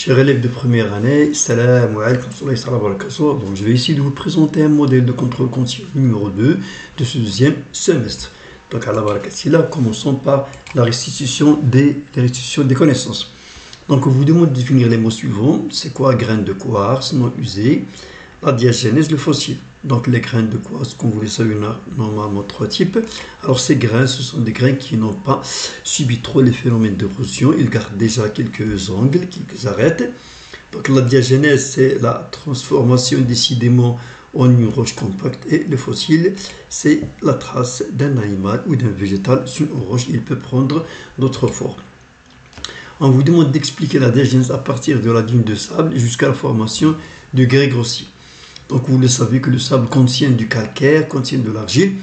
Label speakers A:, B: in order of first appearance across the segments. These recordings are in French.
A: Chers élèves de première année, salam alaikum wa barakatuh. Donc je vais essayer de vous présenter un modèle de contrôle continu numéro 2 de ce deuxième semestre. Donc à la barakatila, commençons par la restitution des connaissances. Donc on vous demande de définir les mots suivants. C'est quoi graines de quartz non usées? La diagénèse, le fossile. Donc les graines de quartz, comme vous le savez, normalement trois types. Alors ces grains, ce sont des grains qui n'ont pas subi trop les phénomènes d'érosion. Ils gardent déjà quelques angles, quelques arêtes. Donc la diagénèse, c'est la transformation des sédiments en une roche compacte. Et le fossile, c'est la trace d'un animal ou d'un végétal sur une roche. Il peut prendre d'autres formes. On vous demande d'expliquer la diagénèse à partir de la dune de sable jusqu'à la formation de grès grossier. Donc vous le savez que le sable contient du calcaire, contient de l'argile.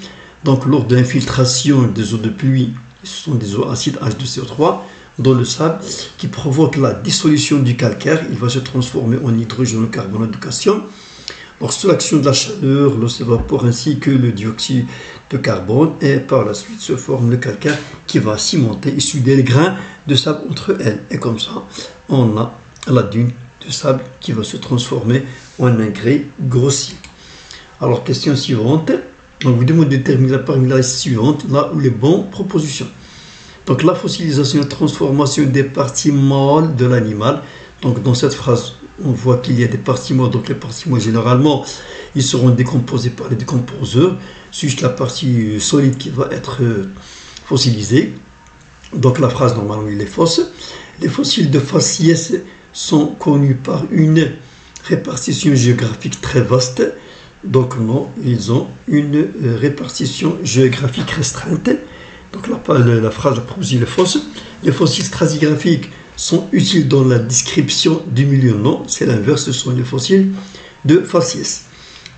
A: Donc lors de l'infiltration des eaux de pluie, ce sont des eaux acides H2CO3 dans le sable qui provoque la dissolution du calcaire. Il va se transformer en hydrogène-carbonate de calcium. Alors sous l'action de la chaleur, l'eau s'évapore ainsi que le dioxyde de carbone et par la suite se forme le calcaire qui va cimenter et souder les grains de sable entre elles. Et comme ça, on a la dune de sable qui va se transformer en un grès grossier. Alors question suivante, on vous demande de déterminer parmi la liste suivante là où les bonnes propositions. Donc la fossilisation et la transformation des parties molles de l'animal. Donc dans cette phrase, on voit qu'il y a des parties molles. Donc les parties molles, généralement, ils seront décomposés par les décomposeurs. C'est juste la partie solide qui va être fossilisée. Donc la phrase, normalement, elle est fausse. Les fossiles de faciès sont connus par une répartition géographique très vaste. Donc non, ils ont une répartition géographique restreinte. Donc la phrase, la proposition est fausse. Les fossiles stratigraphiques sont utiles dans la description du milieu. Non, c'est l'inverse, ce sont les fossiles de faciès.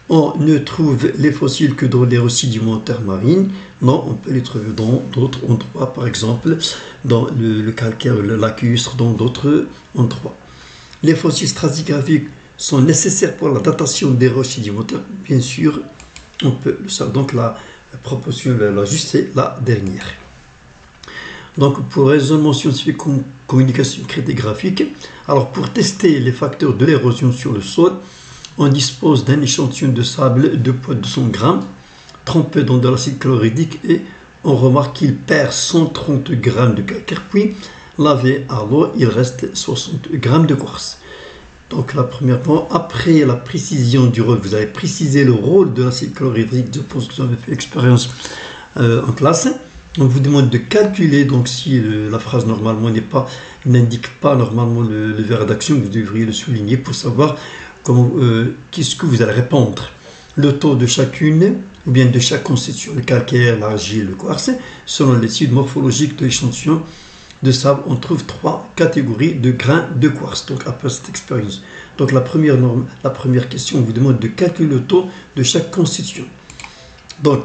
A: On ne trouve les fossiles que dans les roches sédimentaires marines. Non, on peut les trouver dans d'autres endroits, par exemple dans le calcaire, le lacustre, dans d'autres endroits. Les fossiles stratigraphiques sont nécessaires pour la datation des roches sédimentaires. Bien sûr, on peut le savoir. Donc la proposition, la juste, c'est la dernière. Donc pour raisonnement scientifique, communication écrite et graphique, alors pour tester les facteurs de l'érosion sur le sol, on dispose d'un échantillon de sable de poids de 200 grammes, trempé dans de l'acide chlorhydrique et on remarque qu'il perd 130 grammes de calcaire, puis lavé à l'eau, il reste 60 grammes de quartz. Donc la première fois, après la précision du rôle, vous avez précisé le rôle de l'acide chlorhydrique, je pense que vous avez fait l'expérience en classe. On vous demande de calculer, donc si la phrase normalement n'indique pas normalement le verbe d'action, vous devriez le souligner pour savoir qu'est-ce que vous allez répondre. Le taux de chacune, ou bien de chaque constitution, le calcaire, l'argile, le quartz, selon l'étude morphologique de l'échantillon de sable, on trouve trois catégories de grains de quartz. Donc après cette expérience, donc la première question, on vous demande de calculer le taux de chaque constitution. Donc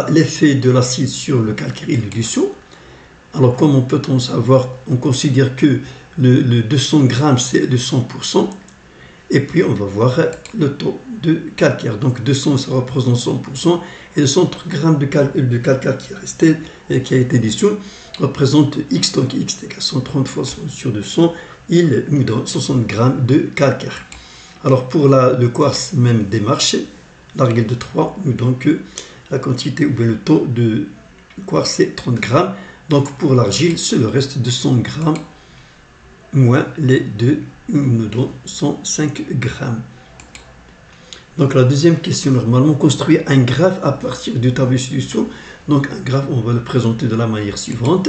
A: l'effet de l'acide sur le calcaire et le dissous. Alors comment peut-on savoir? On considère que le 200 grammes c'est de 100%. Et puis on va voir le taux de calcaire. Donc 200 ça représente 100% et le 100 grammes de calcaire qui est resté et qui a été dissous représente X. Donc X est égal à 130 fois 100 sur 200, il nous donne 60 grammes de calcaire. Alors pour le quartz, même démarche, la règle de 3 nous donne que la quantité ou bien le taux de quartz c'est 30 grammes. Donc pour l'argile, c'est le reste de 100 grammes moins les deux nous donne 105 grammes. Donc la deuxième question, normalement, construire un graphe à partir du tableau de solution. Donc un graphe, on va le présenter de la manière suivante.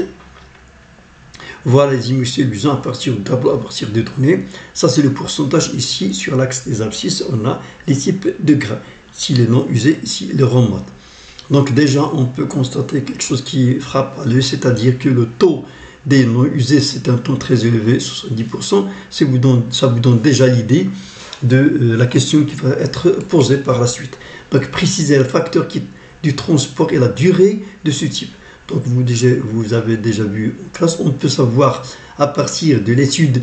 A: Voilà les émissions besoin à partir du tableau, à partir des données. Ça c'est le pourcentage ici, sur l'axe des abscisses, on a les types de grains. Ici les non usés, ici les ronds. Donc déjà, on peut constater quelque chose qui frappe à l'œil, c'est-à-dire que le taux des non usés, c'est un taux très élevé, 70%. Ça vous donne déjà l'idée de la question qui va être posée par la suite. Donc préciser le facteur du transport et la durée de ce type. Donc vous avez déjà vu en classe, on peut savoir à partir de l'étude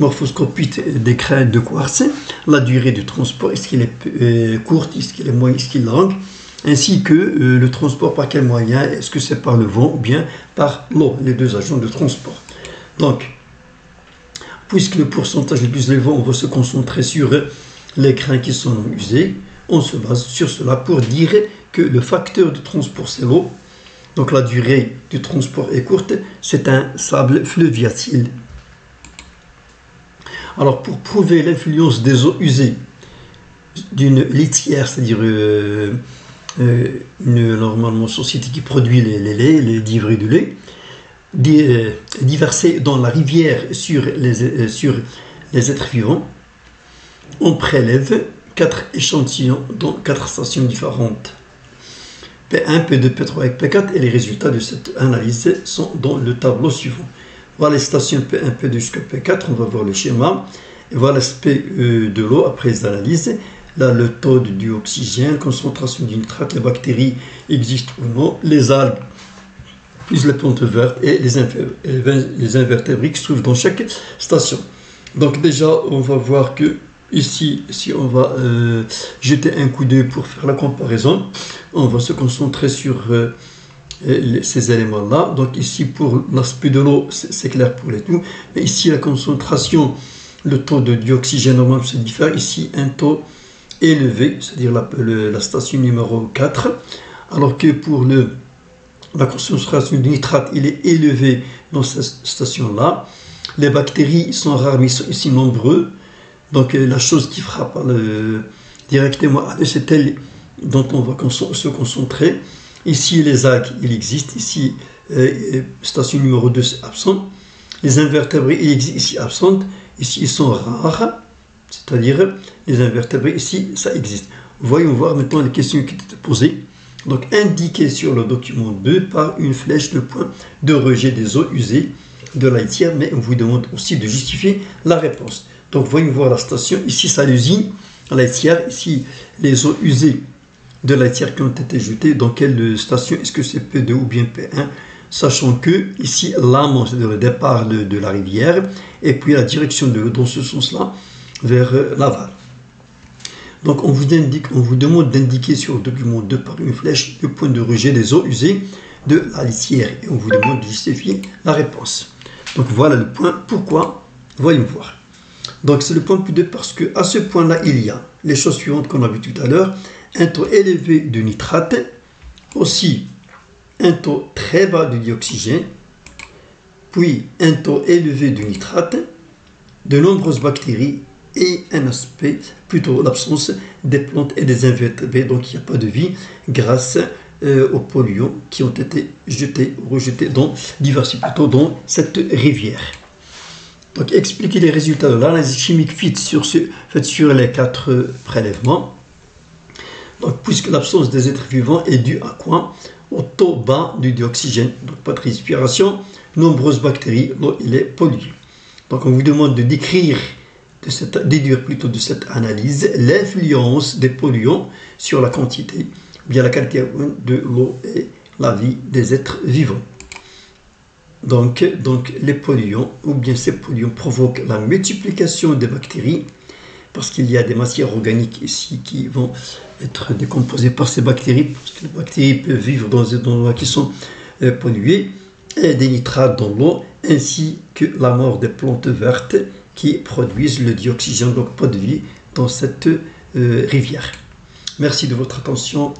A: morphoscopique des grains de quartz, la durée du transport, est-ce qu'il est courte, est-ce qu'il est moyen, est-ce qu'il est longue, ainsi que le transport par quel moyen, est-ce que c'est par le vent ou bien par l'eau, les deux agents de transport. Donc, puisque le pourcentage le plus élevé, on va se concentrer sur les grains qui sont non usés. On se base sur cela pour dire que le facteur de transport, c'est l'eau. Donc la durée du transport est courte, c'est un sable fluviatile. Alors pour prouver l'influence des eaux usées d'une laitière, c'est-à-dire normalement société qui produit les laits, les livrées de lait, déversés dans la rivière sur les êtres vivants, on prélève 4 échantillons dans 4 stations différentes. P1, P2, P3 et P4, et les résultats de cette analyse sont dans le tableau suivant. Voilà les stations P1, P2 jusqu'à P4, on va voir le schéma. Et voilà l'aspect de l'eau après les analyses. Là, le taux du oxygène, concentration du nitrate, les bactéries existent ou non, les algues, plus les plantes vertes et les invertébrés qui se trouvent dans chaque station. Donc déjà, on va voir que ici, si on va jeter un coup d'œil pour faire la comparaison, on va se concentrer sur ces éléments-là. Donc ici, pour l'aspect de l'eau, c'est clair pour les tout. Mais ici, la concentration, le taux de dioxygène normal se diffère. Ici, un taux élevé, c'est-à-dire la station numéro 4. Alors que pour la concentration de nitrate, il est élevé dans cette station-là. Les bactéries sont rares, mais sont ici nombreux. Donc la chose qui frappe directement à l'œil, c'est elle dont on va se concentrer. Ici, les algues, il existe. Ici, station numéro 2, c'est absent. Les invertébrés, il existe ici, absent. Ici, ils sont rares. C'est-à-dire, les invertébrés, ici, ça existe. Voyons voir maintenant les questions qui étaient posées. Donc, indiqué sur le document 2 par une flèche le point de rejet des eaux usées de la laitière, mais on vous demande aussi de justifier la réponse. Donc, voyons voir la station. Ici, c'est l'usine laitière. Ici, les eaux usées de la laitière qui ont été jetées. Dans quelle station? Est-ce que c'est P2 ou bien P1? Sachant que, ici, l'amont, c'est le départ de la rivière, et puis la direction de l'eau dans ce sens-là, vers l'aval. Donc, on vous demande d'indiquer sur le document 2 par une flèche le point de rejet des eaux usées de la laitière. Et on vous demande de justifier la réponse. Donc, voilà le point. Pourquoi? Voyons voir. Donc, c'est le point P2 parce qu'à ce point-là, il y a les choses suivantes qu'on a vues tout à l'heure. Un taux élevé de nitrate, aussi un taux très bas de dioxygène, puis un taux élevé de nitrate, de nombreuses bactéries et un aspect, plutôt l'absence des plantes et des invertébrés. Donc, il n'y a pas de vie grâce aux polluants qui ont été jetés ou rejetés dans cette rivière. Donc, expliquer les résultats de l'analyse chimique faite sur les 4 prélèvements. Donc, puisque l'absence des êtres vivants est due à quoi? Au taux bas du dioxygène, donc pas de respiration, nombreuses bactéries, l'eau il est polluée. Donc, on vous demande de déduire de cette analyse l'influence des polluants sur la quantité, bien la qualité de l'eau et la vie des êtres vivants. Donc les polluants, ou bien ces polluants provoquent la multiplication des bactéries, parce qu'il y a des matières organiques ici qui vont être décomposées par ces bactéries, parce que les bactéries peuvent vivre dans des endroits qui sont pollués, et des nitrates dans l'eau, ainsi que la mort des plantes vertes qui produisent le dioxygène, donc pas de vie dans cette rivière. Merci de votre attention.